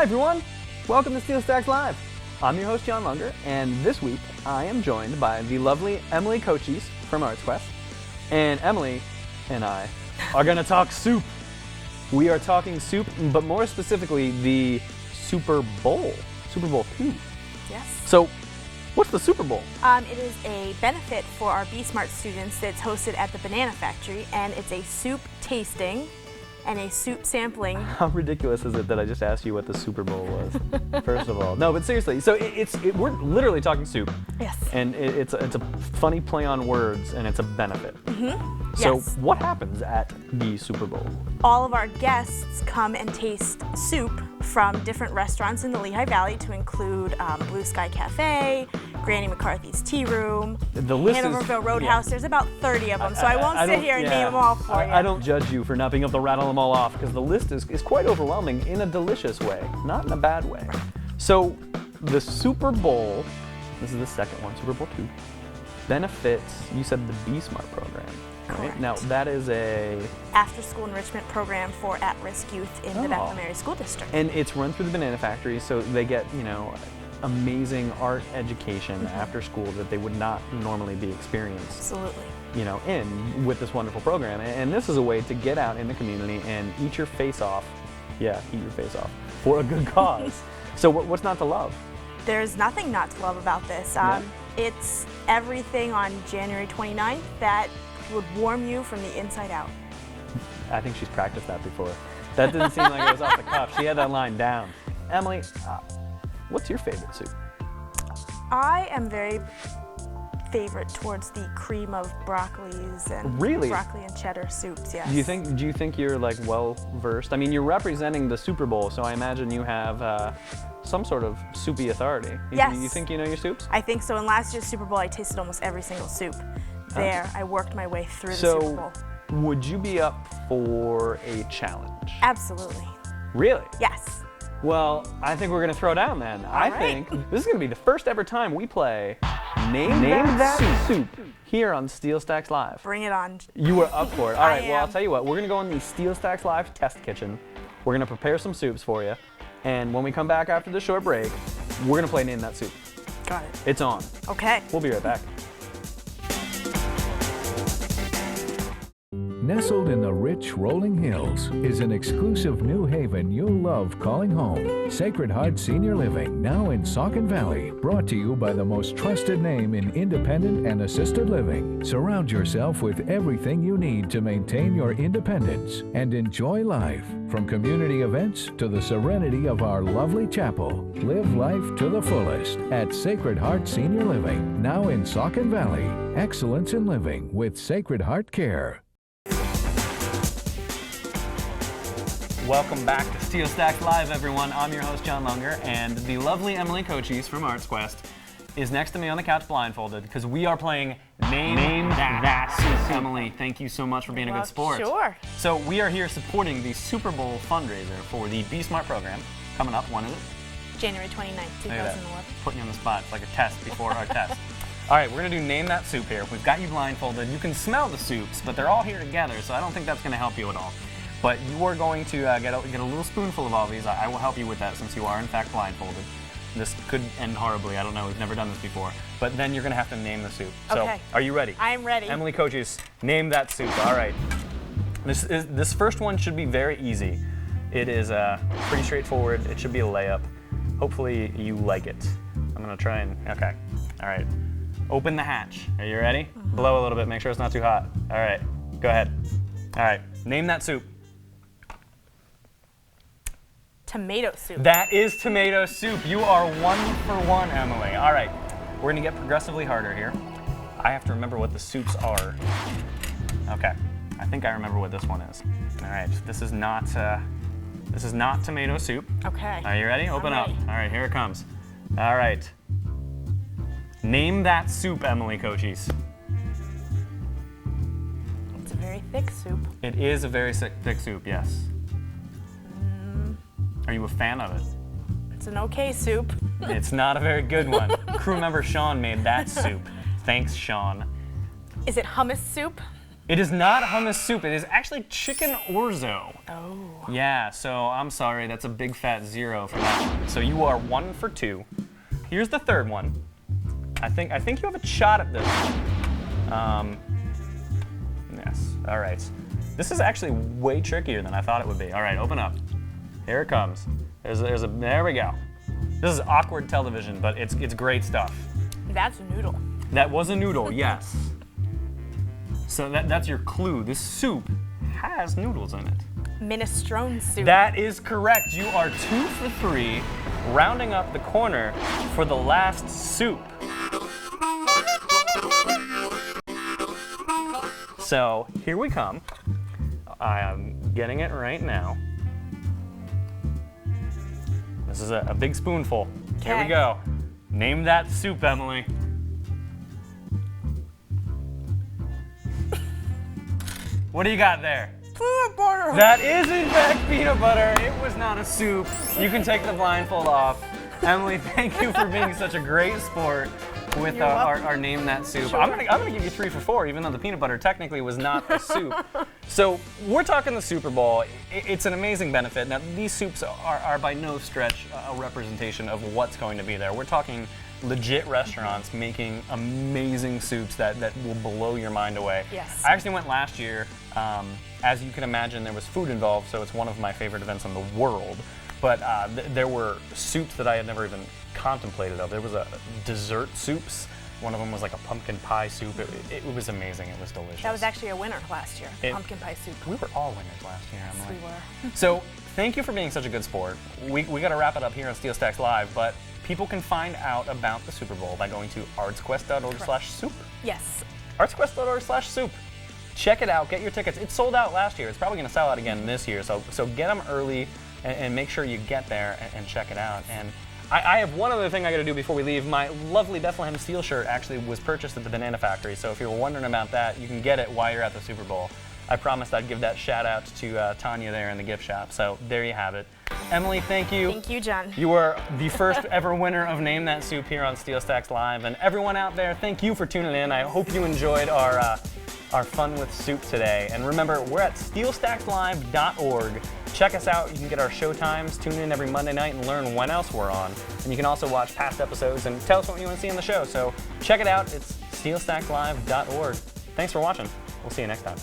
Hi everyone, welcome to SteelStacks Live. I'm your host Jon Lunger, and this week I am joined by the lovely Emily Kocis from ArtsQuest. And Emily and I are going to talk soup. We are talking soup, but more specifically the Super Bowl, Super Bowl II. Yes. So, what's the Super Bowl? It is a benefit for our Be Smart students that's hosted at the Banana Factory, and it's a soup tasting and a soup sampling. How ridiculous is it that I just asked you what the Super Bowl was? First of all, no, but seriously. So we're literally talking soup. Yes. And it's a funny play on words, and it's a benefit. Mm-hmm. So Yes. what happens at the Super Bowl? All of our guests come and taste soup from different restaurants in the Lehigh Valley, to include Blue Sky Cafe, Granny McCarthy's Tea Room, The list is Hanoverville Roadhouse. yeah. There's about 30 of them, so I won't sit don't- here and yeah. name them all for you. I don't judge you for not being able to rattle them all off, because the list is quite overwhelming in a delicious way, not in a bad way. So the Super Bowl, this is the second one, Super Bowl II, benefits, you said the Be Smart program. Right? Correct. Now that is a After-school enrichment program for at-risk youth in the Bethlehem Area School District. And it's run through the Banana Factory, so they get, amazing art education after school that they would not normally be experienced, Absolutely. in with this wonderful program. And this is a way to get out in the community and eat your face off. Yeah, eat your face off for a good cause. So what's not to love? There's nothing not to love about this. It's everything on January 29th that would warm you from the inside out. I think she's practiced that before. That didn't seem like it was off the cuff. She had that line down. Emily, what's your favorite soup? I am very favorite towards the cream of broccolis and Really? broccoli and cheddar soups. Yes. Do you think you're like well versed? I mean, you're representing the Super Bowl, so I imagine you have some sort of soupy authority. Yes. You think you know your soups? I think so. In last year's Super Bowl, I tasted almost every single soup. There, I worked my way through the Super Bowl. So, would you be up for a challenge? Absolutely. Really? Yes. Well, I think we're gonna throw down then. I right. think this is gonna be the first ever time we play Name That Soup here on SteelStacks Live. Bring it on. You were up for it. All right, I well, I'll am. tell you what, we're gonna go in the SteelStacks Live test kitchen. We're gonna prepare some soups for you. And when we come back after the short break, we're gonna play Name That Soup. Got it. It's on. Okay. We'll be right back. Nestled in the rich rolling hills is an exclusive new haven you'll love calling home. Sacred Heart Senior Living, now in Saucon Valley, brought to you by the most trusted name in independent and assisted living. Surround yourself with everything you need to maintain your independence and enjoy life. From community events to the serenity of our lovely chapel, live life to the fullest at Sacred Heart Senior Living, now in Saucon Valley. Excellence in living with Sacred Heart Care. Welcome back to SteelStacks Live, everyone. I'm your host, Jon Lunger, and the lovely Emily Kocis from ArtsQuest is next to me on the couch blindfolded, because we are playing Name That Soup. Emily, thank you so much for being a good sport. Sure. So we are here supporting the Super Bowl fundraiser for the Be Smart program. Coming up, when is it? January 29th, Look at 2011. that. Putting you on the spot. It's like a test before our test. All right, we're going to do Name That Soup here. We've got you blindfolded. You can smell the soups, but they're all here together, so I don't think that's going to help you at all. But you are going to get a little spoonful of all these. I will help you with that since you are, in fact, blindfolded. This could end horribly. I don't know. We've never done this before. But then you're going to have to name the soup. Okay. So, are you ready? I am ready. Emily Kocis, name that soup. All right. This first one should be very easy. It is pretty straightforward. It should be a layup. Hopefully you like it. I'm going to try and... Okay. All right. Open the hatch. Are you ready? Blow a little bit. Make sure it's not too hot. All right. Go ahead. All right. Name that soup. Tomato soup. That is tomato soup. You are 1 for 1, Emily. All right, we're gonna get progressively harder here. I have to remember what the soups are. Okay, I think I remember what this one is. All right, this is not tomato soup. Okay. Are you ready? Open up. ready. All right, here it comes. All right. Name that soup, Emily Kocis. It's a very thick soup. It is a very thick soup, yes. Are you a fan of it? It's an okay soup. It's not a very good one. Crew member Sean made that soup. Thanks, Sean. Is it hummus soup? It is not hummus soup. It is actually chicken orzo. Oh. Yeah, so I'm sorry. That's a big fat 0 for that one. So you are 1 for 2. Here's the third one. I think you have a shot at this one. Yes. All right. This is actually way trickier than I thought it would be. All right, open up. Here it comes. There we go. This is awkward television, but it's great stuff. That's a noodle. That was a noodle, yes. So that's your clue. This soup has noodles in it. Minestrone soup. That is correct. You are 2 for 3, rounding up the corner for the last soup. So here we come. I am getting it right now. This is a big spoonful. Here we Okay. go. Name that soup, Emily. What do you got there? Peanut butter. That is in fact peanut butter. It was not a soup. You can take the blindfold off. Emily, thank you for being such a great sport with You're welcome. our Name That Soup. Sure. I'm gonna give you 3 for 4, even though the peanut butter technically was not a soup. So we're talking the Super Bowl. It's an amazing benefit. Now these soups are by no stretch a representation of what's going to be there. We're talking legit restaurants making amazing soups that will blow your mind away. Yes. I actually went last year. As you can imagine, there was food involved, so it's one of my favorite events in the world. But there were soups that I had never even contemplated of. There was a dessert soups. One of them was like a pumpkin pie soup. It was amazing. It was delicious. That was actually a winner last year. Pumpkin pie soup. We were all winners last year, Yes, Emily. we were. So thank you for being such a good sport. We got to wrap it up here on SteelStacks Live, but people can find out about the Super Bowl by going to artsquest.org/soup. Yes. artsquest.org/soup. Check it out. Get your tickets. It sold out last year. It's probably going to sell out again this year. So get them early and make sure you get there and check it out. And I have one other thing I got to do before we leave. My lovely Bethlehem Steel shirt actually was purchased at the Banana Factory. So if you're wondering about that, you can get it while you're at the Super Bowl. I promised I'd give that shout out to Tanya there in the gift shop. So there you have it. Emily, thank you. Thank you, John. You are the first ever winner of Name That Soup here on SteelStacks Live. And everyone out there, thank you for tuning in. I hope you enjoyed our fun with soup today. And remember, we're at SteelStacksLive.org. Check us out. You can get our show times, tune in every Monday night and learn when else we're on. And you can also watch past episodes and tell us what you want to see on the show. So check it out. It's SteelStacksLive.org. Thanks for watching. We'll see you next time.